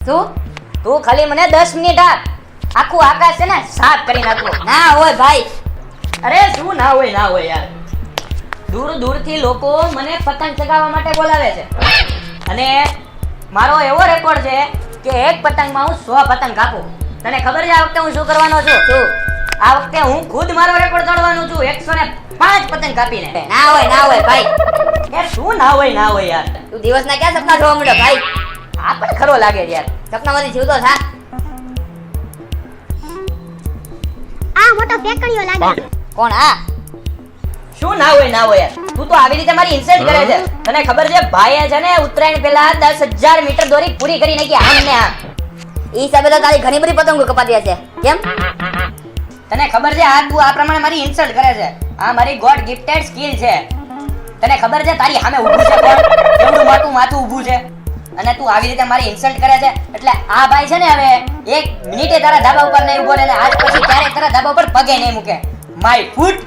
શું? તું ખાલી મને 10 મિનિટ આપ, આખું આકાશ છે ને સાફ કરી નાખું. ના હોય ભાઈ. અરે શું ના હોય યાર. દૂર દૂરથી લોકો મને પતંગ ચગાવવા માટે બોલાવે છે અને મારો એવો રેકોર્ડ છે કે એક પતંગમાં હું 100 પતંગ કાપું. તને ખબર છે આ વખતે હું શું કરવાનો છું? શું? આ વખતે હું ખુદ મારો રેકોર્ડ તોડવાનો છું 105 પતંગ કાપીને. ના હોય ભાઈ. યાર શું ના હોય યાર. તું દિવસના ક્યાં સપના જોવા માંડ્યો ભાઈ? આ પણ ખરો લાગે છે યાર. સપનામાંથી જીવતો થા. આ મોટો ફેકણીઓ લાગે. કોણ આ? શું ના હોય યાર. તું તો આવી રીતે મારી ઇન્સલ્ટ કરે છે. તને ખબર છે ભાઈએ છે ને ઉત્તરાયણ પહેલા 10,000 મીટર દોરી પૂરી કરી નાખી આમ ને આમ. ઈ હિસાબે તો તારી ઘણી બધી પતંગો કપાતી હશે. કેમ? તને ખબર છે આ તું આ પ્રમાણે મારી ઇન્સલ્ટ કરે છે. આ મારી ગોડ ગિફ્ટેડ સ્કિલ છે. તને ખબર છે તારી સામે ઊભું છે કોણ? કેવડું મોટું માથું ઊભું છે અને તું આવી રીતે મારી ઇન્સલ્ટ કરે છે. એટલે આ ભાઈ છે ને હવે 1 મિનિટે તારા ધાબા ઉપર નહીં ઊભો રહે અને આજ પછી ક્યારેય તારા ધાબા ઉપર પગે નહીં મૂકે. My foot